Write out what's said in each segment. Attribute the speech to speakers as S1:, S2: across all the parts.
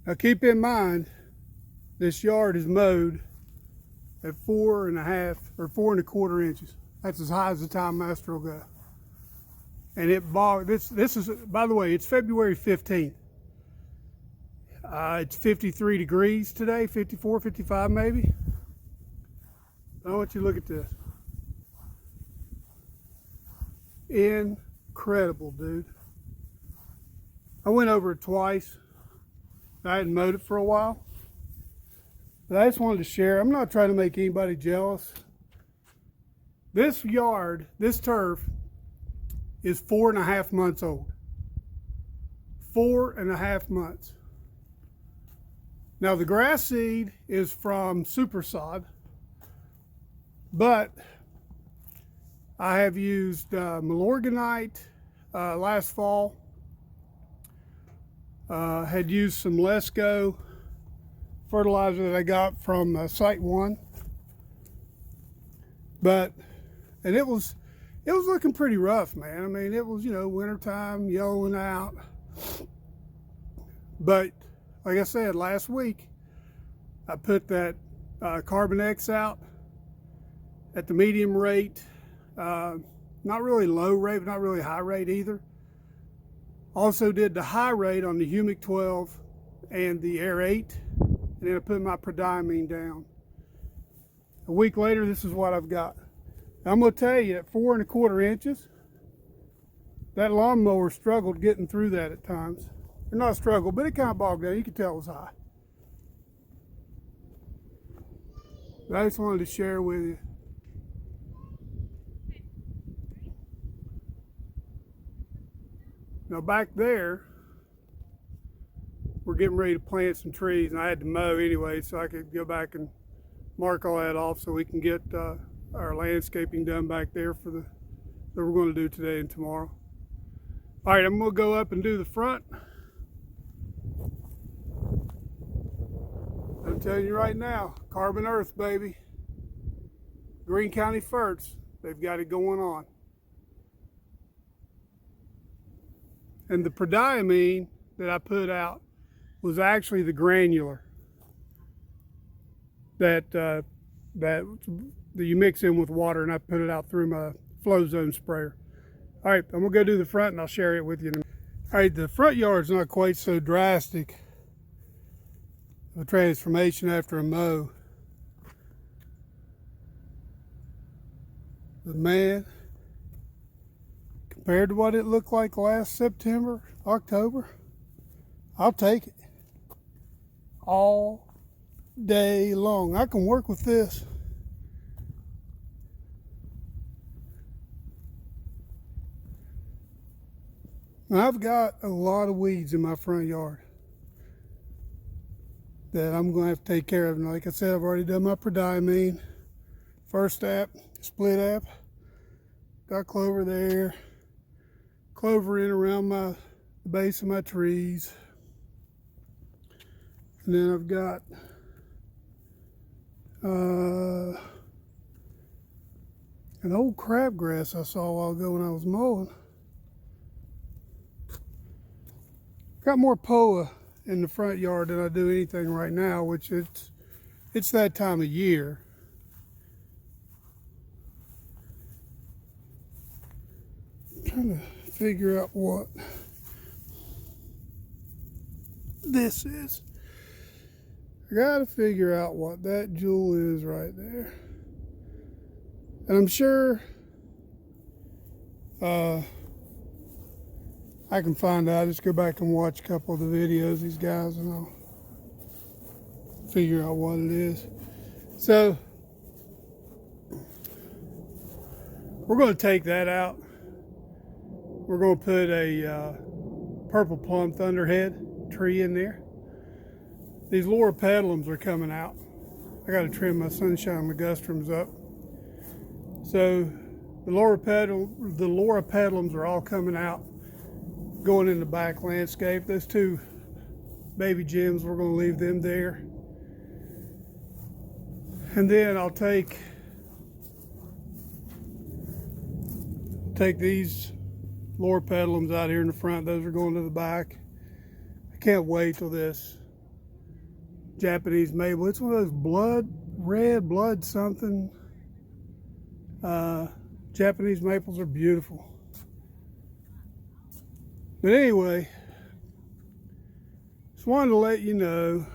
S1: Now keep in mind, this yard is mowed at 4.5 or 4.25 inches. That's as high as the Time Master will go. And it bogged, this is, by the way, it's February 15th. It's 53 degrees today, 54, 55 maybe. I want you to look at this. Incredible, dude. I went over it twice. I hadn't mowed it for a while. But I just wanted to share. I'm not trying to make anybody jealous. This yard, this turf, is 4.5 months old. 4.5 months. Now the grass seed is from Super Sod, but I have used Milorganite last fall. Had used some Lesco fertilizer that I got from Site One, and it was looking pretty rough, man. I mean, it was, you know, wintertime, yellowing out. But like I said, last week I put that CarbonX out at the medium rate, not really low rate, but not really high rate either. Also did the high rate on the Humic12 and the Air8, and then I put my prodiamine down. A week later, this is what I've got. I'm going to tell you, at 4.25 inches, that lawnmower struggled getting through that at times. Or not struggled, but it kind of bogged down. You could tell it was high. But I just wanted to share with you. Now back there, we're getting ready to plant some trees, and I had to mow anyway, so I could go back and mark all that off so we can get our landscaping done back there for that we're going to do today and tomorrow. All right, I'm going to go up and do the front. I'm telling you right now, Carbon Earth, baby. Greene County Ferts, they've got it going on. And the prodiamine that I put out was actually the granular that you mix in with water, and I put it out through my flow zone sprayer. All right, I'm gonna go do the front and I'll share it with you in a minute. All right, the front yard's not quite so drastic of a transformation after a mow. But man, compared to what it looked like last September, October, I'll take it all day long. I can work with this. Now, I've got a lot of weeds in my front yard that I'm going to have to take care of. And like I said, I've already done my prodiamine, first app, split app, got clover there, clover in around the base of my trees. And then I've got an old crabgrass I saw a while ago when I was mowing. Got more POA in the front yard than I do anything right now, which it's that time of year. I'm trying to figure out what this is. I gotta figure out what that jewel is right there. And I'm sure I can find out. Just go back and watch a couple of the videos of these guys and I'll figure out what it is. So we're going to take that out. We're going to put a purple plum thunderhead tree in there. These lower pedalums are coming out. I got to trim my sunshine ligustrums up. So the lower pedalums are all coming out, going in the back landscape. Those two baby gems, we're going to leave them there. And then I'll take these lower pedalums out here in the front. Those are going to the back. I can't wait till this Japanese maple. It's one of those red blood something. Japanese maples are beautiful. But anyway, just wanted to let you know,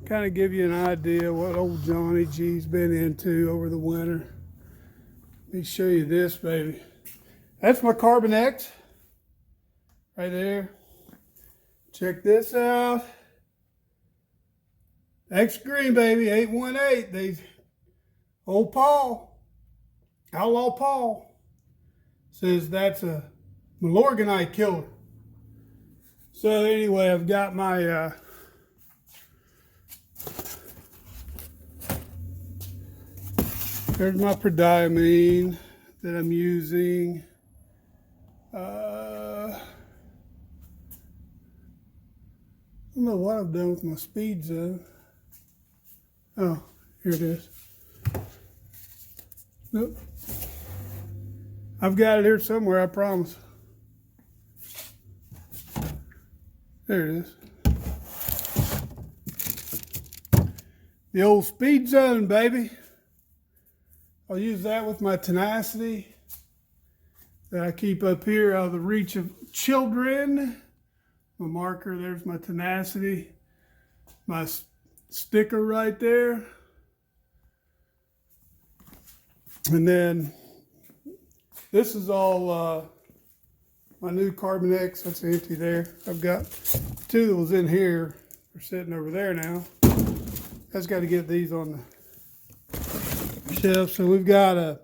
S1: kind of give you an idea what old Johnny G's been into over the winter. Let me show you this, baby. That's my CarbonX right there. Check this out. Extra green, baby, 818. Old Paul, Outlaw Paul, says that's a Milorganite killer. So anyway, I've got my there's my prodiamine that I'm using. I don't know what I've done with my speed zone. Oh, here it is. Nope. I've got it here somewhere, I promise. There it is. The old speed zone, baby. I'll use that with my tenacity that I keep up here out of the reach of children. My marker, there's my tenacity. My sticker right there. And then this is all my new CarbonX. That's empty there. I've got two that was in here. They're sitting over there now. I just got to get these on the shelf. So we've got a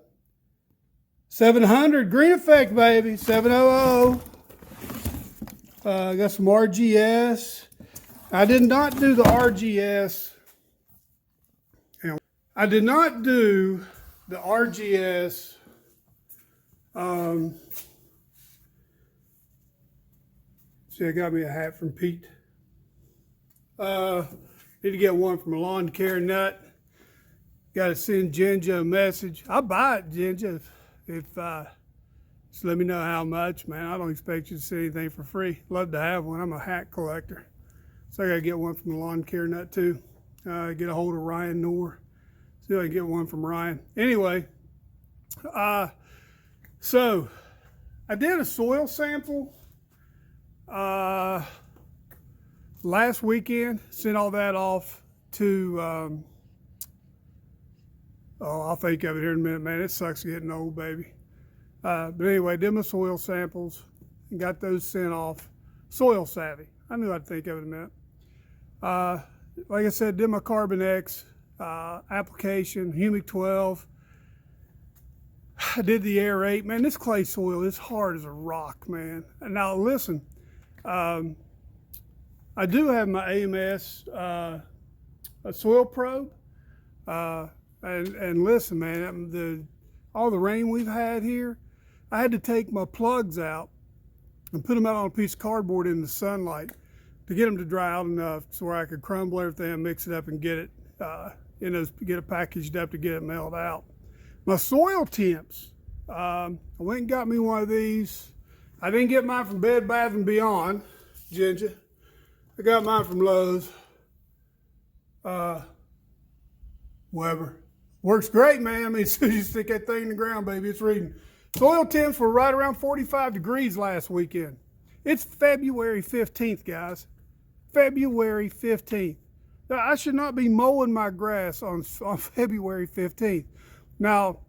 S1: 700 Green Effect, baby. 700. I got some RGS. I did not do the RGS. I did not do the RGS. See, I got me a hat from Pete. Need to get one from a lawn care nut. Got to send Ginger a message. I'll buy it, Ginger, if just let me know how much, man. I don't expect you to send anything for free. Love to have one. I'm a hat collector. So I got to get one from the lawn care nut too. Get a hold of Ryan Noor. See if I can get one from Ryan. Anyway, so I did a soil sample last weekend. Sent all that off to, I'll think of it here in a minute, man. It sucks getting old, baby. But anyway, did my soil samples and got those sent off. Soil Savvy. I knew I'd think of it in a minute. Like I said, did my CarbonX application, Humic12. I did the Air8. Man, this clay soil is hard as a rock, man. And now listen, I do have my AMS a soil probe. And listen, man, all the rain we've had here, I had to take my plugs out and put them out on a piece of cardboard in the sunlight to get them to dry out enough so where I could crumble everything and mix it up and get it, get it packaged up to get it mailed out. My soil temps, I went and got me one of these. I didn't get mine from Bed Bath & Beyond, Ginger. I got mine from Lowe's. Weber. Works great, man. I mean, as soon as you stick that thing in the ground, baby, it's reading. Soil temps were right around 45 degrees last weekend. It's February 15th, guys. February 15th. Now, I should not be mowing my grass on February 15th. Now,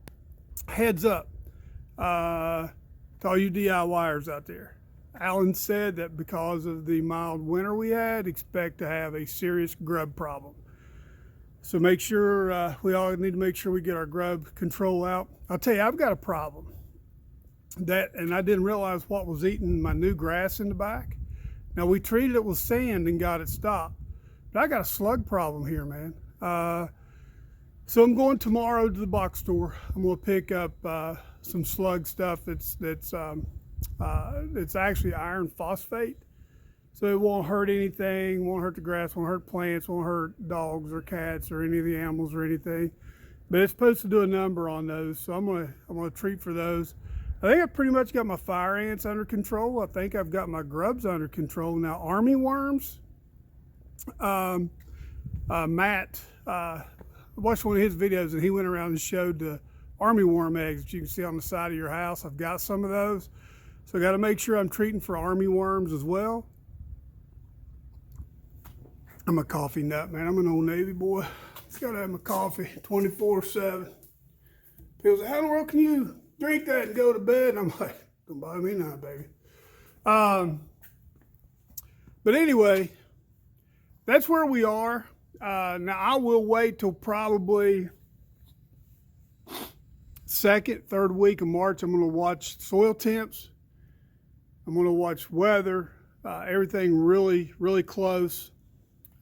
S1: heads up to all you DIYers out there. Alan said that because of the mild winter we had, expect to have a serious grub problem. So make sure, we all need to make sure we get our grub control out. I'll tell you, I've got a problem. And I didn't realize what was eating my new grass in the back. Now, we treated it with sand and got it stopped. But I got a slug problem here, man. So I'm going tomorrow to the box store. I'm going to pick up some slug stuff that's actually iron phosphate. So it won't hurt anything, won't hurt the grass, won't hurt plants, won't hurt dogs or cats or any of the animals or anything. But it's supposed to do a number on those, so I'm gonna treat for those. I think I've pretty much got my fire ants under control. I think I've got my grubs under control. Now, army worms, Matt, I watched one of his videos and he went around and showed the army worm eggs that you can see on the side of your house. I've got some of those. So I got to make sure I'm treating for army worms as well. I'm a coffee nut, man. I'm an old Navy boy. Just got to have my coffee 24/7. People say, how in the world can you drink that and go to bed? And I'm like, don't bother me now, baby. But anyway, that's where we are. Now I will wait till probably second, third week of March. I'm going to watch soil temps. I'm going to watch weather, everything really, really close.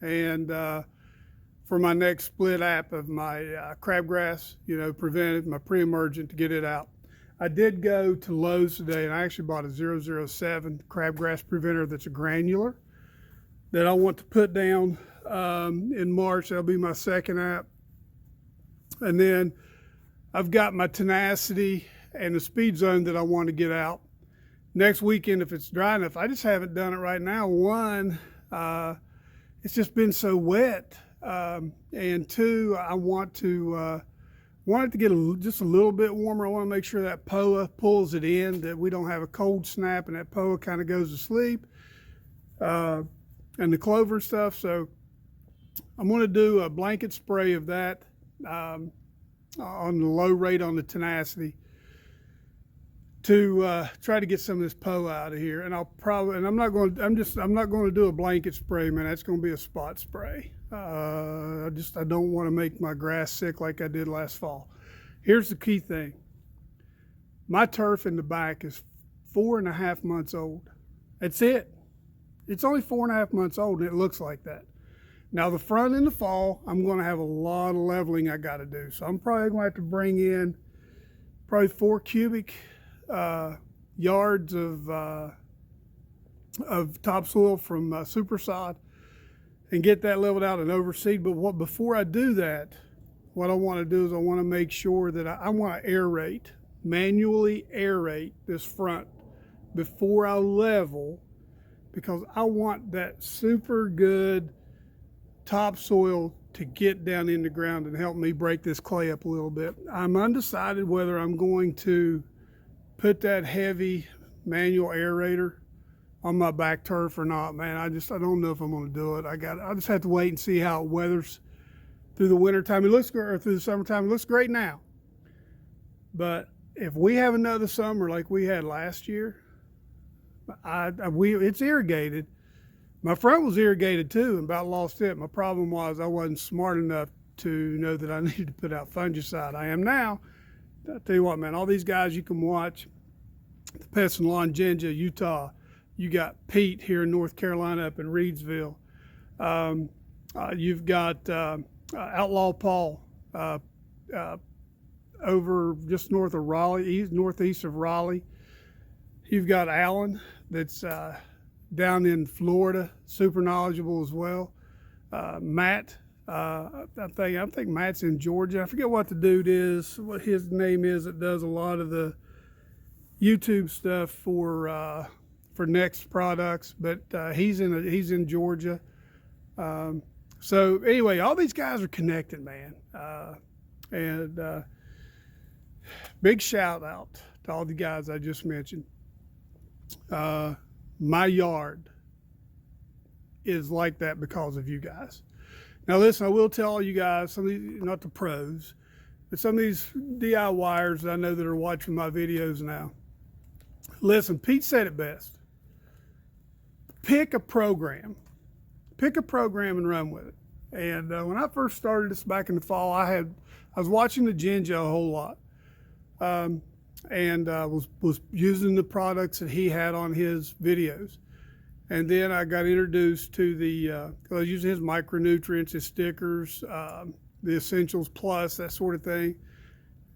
S1: And for my next split app of my crabgrass, preventive, my pre-emergent, to get it out. I did go to Lowe's today and I actually bought a 007 crabgrass preventer that's a granular that I want to put down in March. That'll be my second app. And then I've got my tenacity and the speed zone that I want to get out. Next weekend, if it's dry enough, I just haven't done it right now. One, it's just been so wet. And two, I want it to get just a little bit warmer. I want to make sure that POA pulls it in, that we don't have a cold snap and that POA kind of goes to sleep. And the clover stuff. So I'm going to do a blanket spray of that on the low rate on the tenacity to try to get some of this POA out of here. And I'm not going to do a blanket spray, man. That's going to be a spot spray. I don't want to make my grass sick like I did last fall. Here's the key thing. My turf in the back is 4.5 months old. That's it. It's only 4.5 months old and it looks like that. Now the front in the fall, I'm going to have a lot of leveling I got to do. So I'm probably going to have to bring in probably 4 cubic yards of topsoil from Supersod and get that leveled out and overseed. But before I do that, what I want to do is I want to make sure that I want to aerate, manually aerate this front before I level, because I want that super good topsoil to get down in the ground and help me break this clay up a little bit. I'm undecided whether I'm going to put that heavy manual aerator on my back turf or not, man. I don't know if I'm going to do it. I just have to wait and see how it weathers through the winter time. It looks great, or through the summertime. It looks great now. But if we have another summer like we had last year, it's irrigated. My front was irrigated too and about lost it. My problem was I wasn't smart enough to know that I needed to put out fungicide. I am now. I'll tell you what, man, all these guys you can watch, the Pest and Lawn Ginger, Utah. You got Pete here in North Carolina up in Reedsville. You've got Outlaw Paul over just north of Raleigh, northeast of Raleigh. You've got Alan that's down in Florida, super knowledgeable as well. Matt, I think Matt's in Georgia. I forget what the dude is, what his name is, that does a lot of the YouTube stuff for Next products, but he's in Georgia. So anyway, all these guys are connected, man. And big shout out to all the guys I just mentioned. My yard is like that because of you guys. Now listen, I will tell all you guys, some of these, not the pros, but some of these DIYers that I know that are watching my videos now. Listen, Pete said it best. Pick a program and run with it. And when I first started this back in the fall, I was watching the Ginger a whole lot. And was using the products that he had on his videos. And then I got introduced to I was using his micronutrients, his stickers, the Essentials Plus, that sort of thing.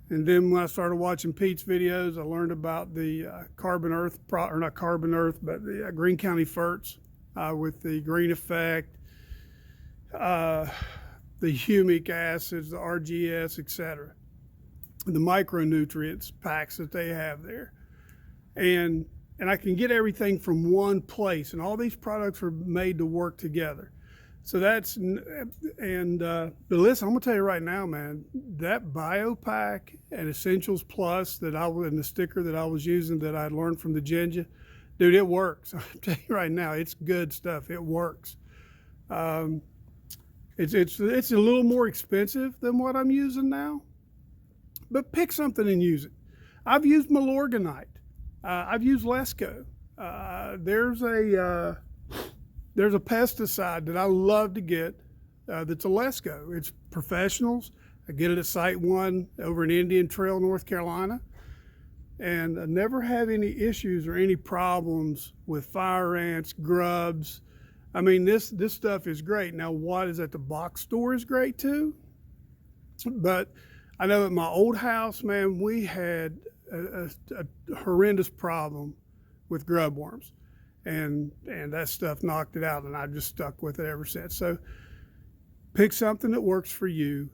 S1: And then when I started watching Pete's videos, I learned about the not Carbon Earth, but the Green County Ferts with the green effect, the humic acids, the RGS, etc. The micronutrients packs that they have there. And I can get everything from one place, and all these products are made to work together. So that's, and but listen, I'm gonna tell you right now, man, that BioPack and Essentials Plus that and the sticker that I was using that I learned from the Ginger, dude, it works. I'm telling you right now, it's good stuff. It works. It's a little more expensive than what I'm using now, but pick something and use it. I've used Milorganite. I've used Lesco. There's a pesticide that I love to get that's a Lesco. It's professionals. I get it at Site 1 over in Indian Trail, North Carolina. And I never have any issues or any problems with fire ants, grubs. I mean, this stuff is great. Now, what is at the box store is great too. But I know at my old house, man, we had a horrendous problem with grub worms. And that stuff knocked it out, and I've just stuck with it ever since. So pick something that works for you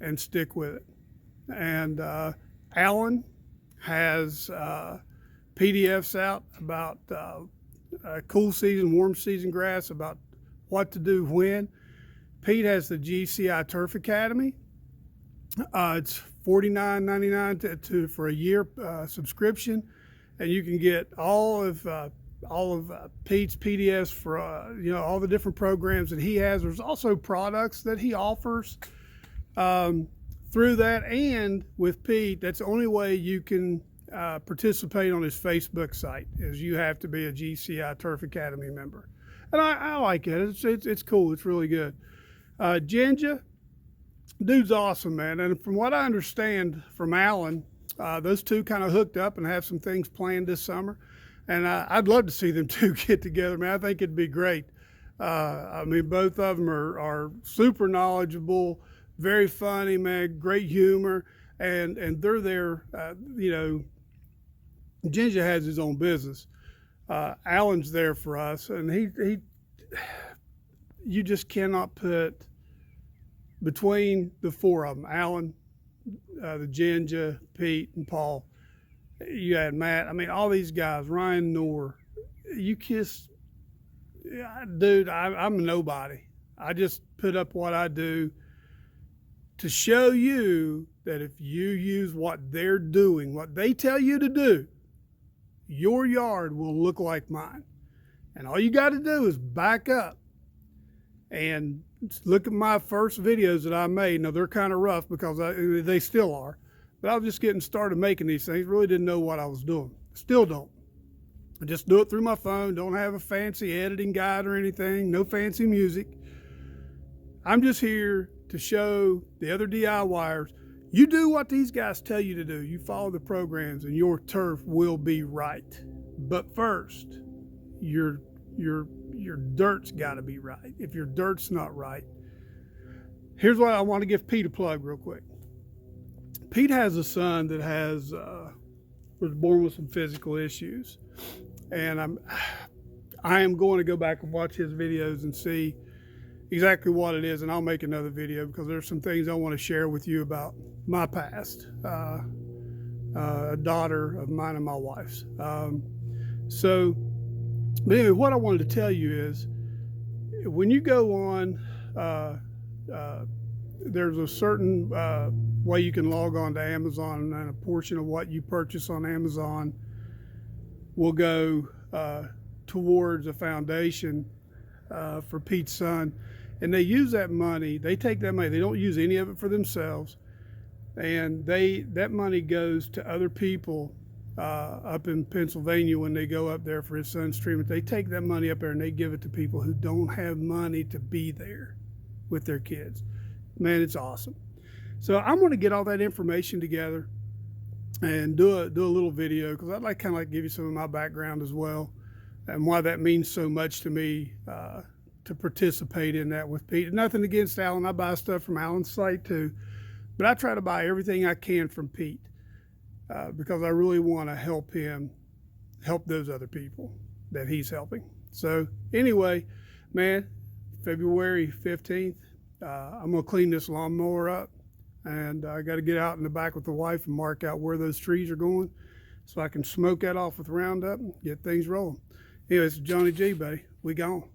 S1: and stick with it. And Alan has PDFs out about cool season, warm season grass, about what to do when. Pete has the GCI Turf Academy. It's $49.99 for a year subscription, and you can get all of Pete's PDFs for all the different programs that he has. There's also products that he offers through that, and with Pete, that's the only way you can participate on his Facebook site, is you have to be a GCI Turf Academy member. And I like it. It's cool. It's really good. Ginger, dude's awesome, man. And from what I understand from Alan, those two kind of hooked up and have some things planned this summer. And I'd love to see them two get together, man. I think it'd be great. I mean, both of them are super knowledgeable, very funny, man, great humor. And they're there, Ginger has his own business. Alan's there for us. And you just cannot put, between the four of them, Alan, the Ginger, Pete, and Paul, you had Matt, I mean, all these guys, Ryan Knorr, dude, I'm a nobody. I just put up what I do to show you that if you use what they're doing, what they tell you to do, your yard will look like mine. And all you got to do is back up and look at my first videos that I made. Now, they're kind of rough because they still are. But I was just getting started making these things. Really didn't know what I was doing. Still don't. I just do it through my phone. Don't have a fancy editing guide or anything. No fancy music. I'm just here to show the other DIYers, you do what these guys tell you to do. You follow the programs and your turf will be right. But first, your dirt's got to be right. If your dirt's not right, here's what I want to give Pete a plug real quick. Pete has a son that was born with some physical issues, and I am going to go back and watch his videos and see exactly what it is, and I'll make another video because there's some things I want to share with you about my past, a daughter of mine and my wife's. But anyway, what I wanted to tell you is, when you go on, there's a certain way you can log on to Amazon, and a portion of what you purchase on Amazon will go towards a foundation for Pete's son. And they use that money, they take that money, they don't use any of it for themselves, and that money goes to other people up in Pennsylvania when they go up there for his son's treatment. They take that money up there and they give it to people who don't have money to be there with their kids. Man, it's awesome. So I'm going to get all that information together and do a little video, because I'd like to give you some of my background as well and why that means so much to me to participate in that with Pete. Nothing against Alan. I buy stuff from Alan's site too, but I try to buy everything I can from Pete because I really want to help him help those other people that he's helping. So anyway, man, February 15th, I'm going to clean this lawnmower up, and I got to get out in the back with the wife and mark out where those trees are going so I can smoke that off with Roundup and get things rolling. Anyway, it's Johnny G, buddy. We gone.